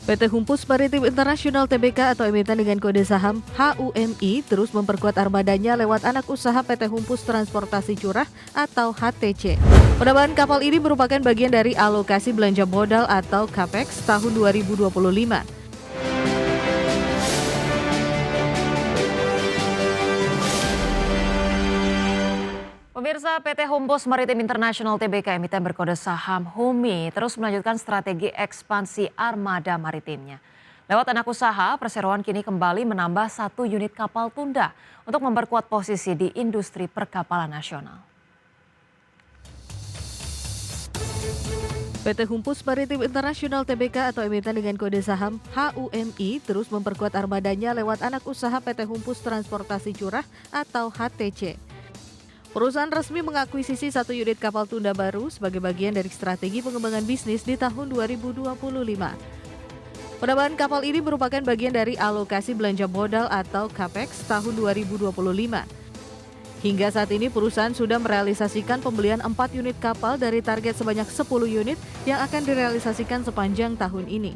PT Humpus Maritim Internasional Tbk atau emiten dengan kode saham HUMI terus memperkuat armadanya lewat anak usaha PT Humpus Transportasi Curah atau HTC. Penambahan kapal ini merupakan bagian dari alokasi belanja modal atau CAPEX tahun 2025. Pemirsa, PT Humpus Maritim Internasional Tbk emiten berkode saham HUMI terus melanjutkan strategi ekspansi armada maritimnya. Lewat anak usaha, perseroan kini kembali menambah 1 unit kapal tunda untuk memperkuat posisi di industri perkapalan nasional. PT Humpus Maritim Internasional Tbk atau emiten dengan kode saham HUMI terus memperkuat armadanya lewat anak usaha PT Humpus Transportasi Curah atau HTC. Perusahaan resmi mengakuisisi 1 unit kapal tunda baru sebagai bagian dari strategi pengembangan bisnis di tahun 2025. Penambahan kapal ini merupakan bagian dari alokasi belanja modal atau CAPEX tahun 2025. Hingga saat ini perusahaan sudah merealisasikan pembelian 4 unit kapal dari target sebanyak 10 unit yang akan direalisasikan sepanjang tahun ini.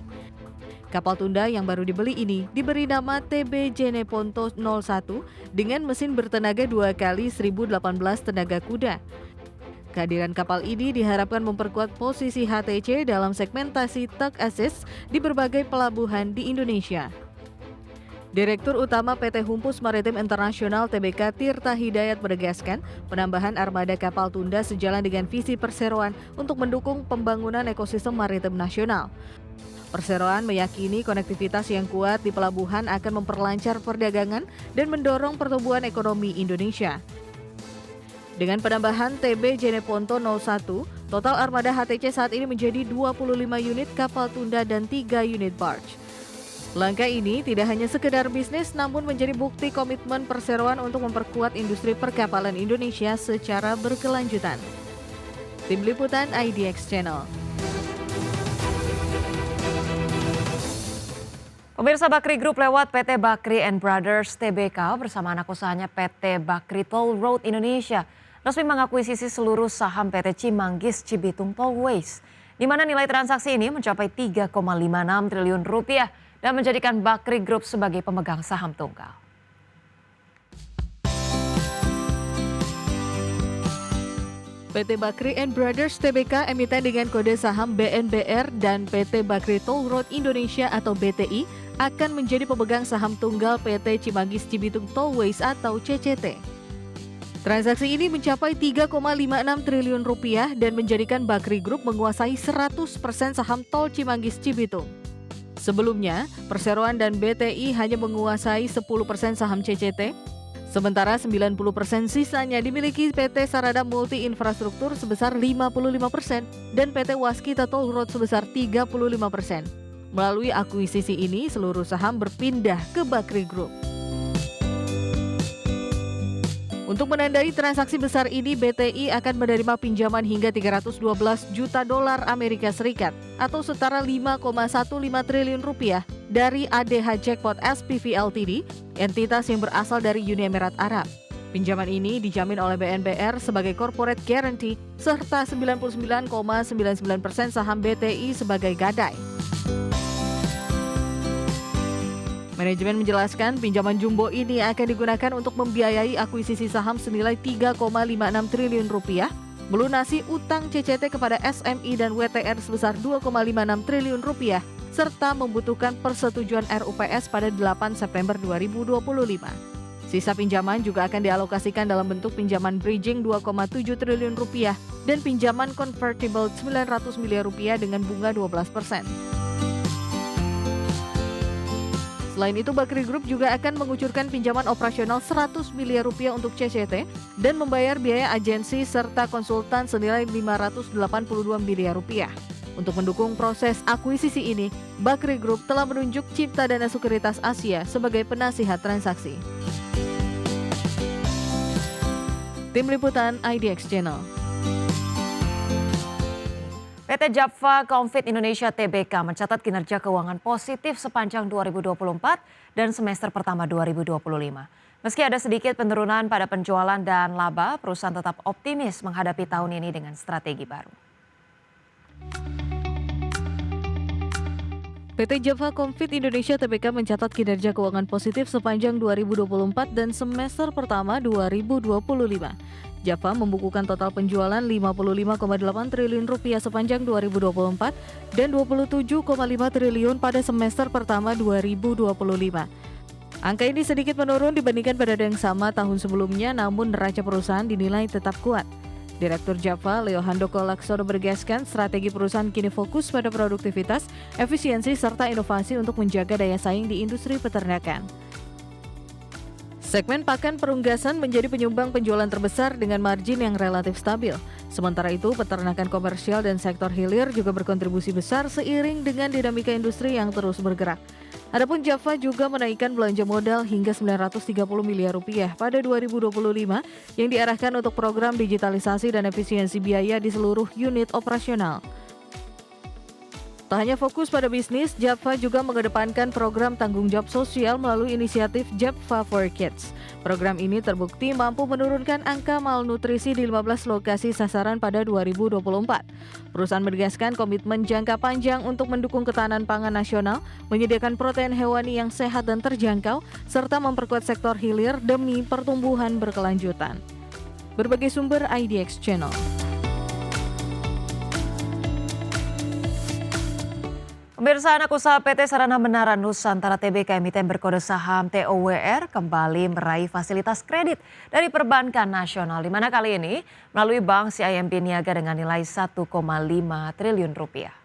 Kapal tunda yang baru dibeli ini diberi nama TB Jeneponto 01 dengan mesin bertenaga 2 kali 1018 tenaga kuda. Kehadiran kapal ini diharapkan memperkuat posisi HTC dalam segmentasi tug assist di berbagai pelabuhan di Indonesia. Direktur Utama PT Humpus Maritim Internasional Tbk Tirta Hidayat menegaskan penambahan armada kapal tunda sejalan dengan visi perseroan untuk mendukung pembangunan ekosistem maritim nasional. Perseroan meyakini konektivitas yang kuat di pelabuhan akan memperlancar perdagangan dan mendorong pertumbuhan ekonomi Indonesia. Dengan penambahan TB Jeneponto 01, total armada HTC saat ini menjadi 25 unit kapal tunda dan 3 unit barge. Langkah ini tidak hanya sekedar bisnis namun menjadi bukti komitmen perseroan untuk memperkuat industri perkapalan Indonesia secara berkelanjutan. Tim Liputan IDX Channel. Pemirsa, Bakri Group lewat PT Bakri and Brothers Tbk bersama anak usahanya PT Bakri Toll Road Indonesia resmi mengakuisisi seluruh saham PT Cimanggis Cibitung Tollways, di mana nilai transaksi ini mencapai 3,56 triliun rupiah dan menjadikan Bakri Group sebagai pemegang saham tunggal. PT Bakri and Brothers Tbk emiten dengan kode saham BNBR dan PT Bakri Toll Road Indonesia atau BTI akan menjadi pemegang saham tunggal PT Cimanggis Cibitung Tollways atau CCT. Transaksi ini mencapai 3,56 triliun rupiah dan menjadikan Bakri Group menguasai 100% saham tol Cimanggis Cibitung. Sebelumnya, perseroan dan BTI hanya menguasai 10% saham CCT, sementara 90% sisanya dimiliki PT Sarada Multi Infrastruktur sebesar 55% dan PT Waskita Toll Road sebesar 35%. Melalui akuisisi ini, seluruh saham berpindah ke Bakri Group. Untuk menandai transaksi besar ini, BTI akan menerima pinjaman hingga 312 juta dolar Amerika Serikat atau setara 5,15 triliun rupiah dari ADH Jackpot SPV Ltd, entitas yang berasal dari Uni Emirat Arab. Pinjaman ini dijamin oleh BNBR sebagai corporate guarantee serta 99,99% saham BTI sebagai gadai. Manajemen menjelaskan pinjaman jumbo ini akan digunakan untuk membiayai akuisisi saham senilai 3,56 triliun rupiah, melunasi utang CCT kepada SMI dan WTR sebesar 2,56 triliun rupiah, serta membutuhkan persetujuan RUPS pada 8 September 2025. Sisa pinjaman juga akan dialokasikan dalam bentuk pinjaman bridging 2,7 triliun rupiah dan pinjaman convertible 900 miliar rupiah dengan bunga 12%. Selain itu, Bakri Group juga akan mengucurkan pinjaman operasional 100 miliar rupiah untuk CCT dan membayar biaya agensi serta konsultan senilai 582 miliar rupiah. Untuk mendukung proses akuisisi ini, Bakri Group telah menunjuk Cipta Dana Sekuritas Asia sebagai penasihat transaksi. Tim Liputan IDX Channel. PT Japfa Confit Indonesia Tbk mencatat kinerja keuangan positif sepanjang 2024 dan semester pertama 2025. Meski ada sedikit penurunan pada penjualan dan laba, perusahaan tetap optimis menghadapi tahun ini dengan strategi baru. PT Java Confit Indonesia Tbk mencatat kinerja keuangan positif sepanjang 2024 dan semester pertama 2025. Java membukukan total penjualan 55,8 triliun rupiah sepanjang 2024 dan 27,5 triliun pada semester pertama 2025. Angka ini sedikit menurun dibandingkan periode yang sama tahun sebelumnya, namun neraca perusahaan dinilai tetap kuat. Direktur Java, Leo Handoko Laksono bergaskan strategi perusahaan kini fokus pada produktivitas, efisiensi, serta inovasi untuk menjaga daya saing di industri peternakan. Segmen pakan perunggasan menjadi penyumbang penjualan terbesar dengan margin yang relatif stabil. Sementara itu, peternakan komersial dan sektor hilir juga berkontribusi besar seiring dengan dinamika industri yang terus bergerak. Adapun Java juga menaikkan belanja modal hingga 930 miliar rupiah pada 2025 yang diarahkan untuk program digitalisasi dan efisiensi biaya di seluruh unit operasional. Tak hanya fokus pada bisnis, Java juga mengedepankan program tanggung jawab sosial melalui inisiatif Java for Kids. Program ini terbukti mampu menurunkan angka malnutrisi di 15 lokasi sasaran pada 2024. Perusahaan menegaskan komitmen jangka panjang untuk mendukung ketahanan pangan nasional, menyediakan protein hewani yang sehat dan terjangkau, serta memperkuat sektor hilir demi pertumbuhan berkelanjutan. Berbagai sumber IDX Channel. Pemirsa, anak usaha PT Sarana Menara Nusantara Tbk emiten berkode saham TOWR kembali meraih fasilitas kredit dari perbankan nasional, di mana kali ini melalui Bank CIMB Niaga dengan nilai 1,5 triliun rupiah.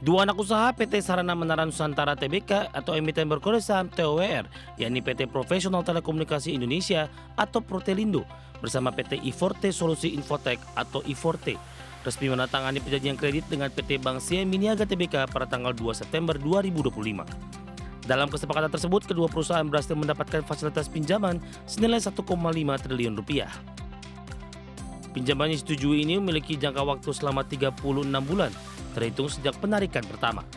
Dua anak usaha PT Sarana Menara Nusantara Tbk atau emiten berkode saham TOWR, yakni PT Profesional Telekomunikasi Indonesia atau Protelindo bersama PT I-Forte Solusi Infotech atau I-Forte, resmi menandatangani perjanjian kredit dengan PT Bank CIMB Niaga Tbk pada tanggal 2 September 2025. Dalam kesepakatan tersebut, kedua perusahaan berhasil mendapatkan fasilitas pinjaman senilai 1,5 triliun rupiah. Pinjaman yang disetujui ini memiliki jangka waktu selama 36 bulan, terhitung sejak penarikan pertama.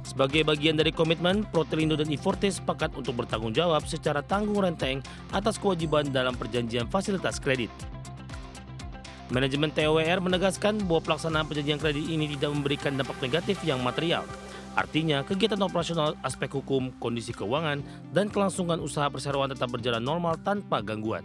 Sebagai bagian dari komitmen, Protelindo dan I-Forte sepakat untuk bertanggung jawab secara tanggung renteng atas kewajiban dalam perjanjian fasilitas kredit. Manajemen TOWR menegaskan bahwa pelaksanaan perjanjian kredit ini tidak memberikan dampak negatif yang material. Artinya, kegiatan operasional, aspek hukum, kondisi keuangan, dan kelangsungan usaha perseroan tetap berjalan normal tanpa gangguan.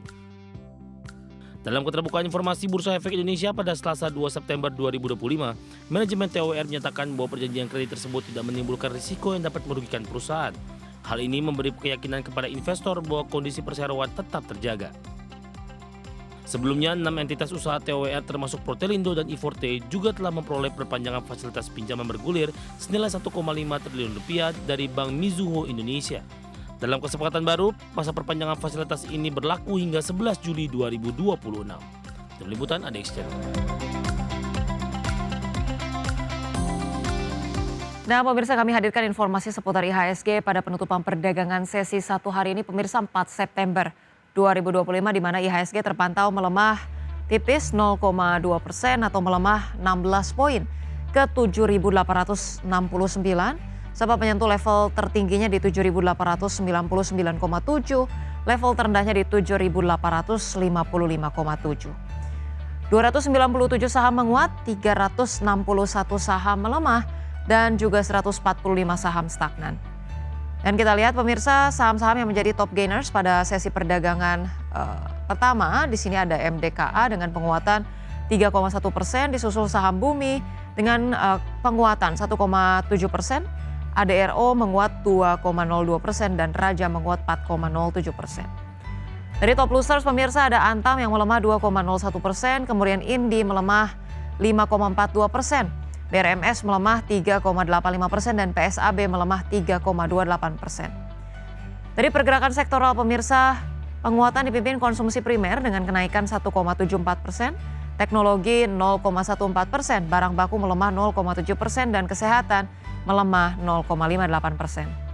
Dalam keterbukaan informasi Bursa Efek Indonesia pada Selasa 2 September 2025, manajemen TOWR menyatakan bahwa perjanjian kredit tersebut tidak menimbulkan risiko yang dapat merugikan perusahaan. Hal ini memberi keyakinan kepada investor bahwa kondisi perseroan tetap terjaga. Sebelumnya, 6 entitas usaha TOWR termasuk Protelindo dan I-Forte juga telah memperoleh perpanjangan fasilitas pinjaman bergulir senilai 1,5 triliun rupiah dari Bank Mizuho Indonesia. Dalam kesepakatan baru, masa perpanjangan fasilitas ini berlaku hingga 11 Juli 2026. Tim Liputan IDX Channel. Nah, pemirsa, kami hadirkan informasi seputar IHSG pada penutupan perdagangan sesi 1 hari ini, pemirsa, 4 September 2025, di mana IHSG terpantau melemah tipis 0,2% atau melemah 16 poin ke 7.869, sebab menyentuh level tertingginya di 7.899,7, level terendahnya di 7.855,7. 297 saham menguat, 361 saham melemah, dan juga 145 saham stagnan. Dan kita lihat, pemirsa, saham-saham yang menjadi top gainers pada sesi perdagangan pertama. Di sini ada MDKA dengan penguatan 3,1%, disusul saham Bumi dengan penguatan 1,7%, ADRO menguat 2,02% dan Raja menguat 4,07%. Dari top losers, pemirsa, ada Antam yang melemah 2,01%, kemudian Indi melemah 5,42%. BRMS melemah 3,85% dan PSAB melemah 3,28%. Dari pergerakan sektoral, pemirsa, penguatan dipimpin konsumsi primer dengan kenaikan 1,74%, teknologi 0,14%, barang baku melemah 0,7% dan kesehatan melemah 0,58%.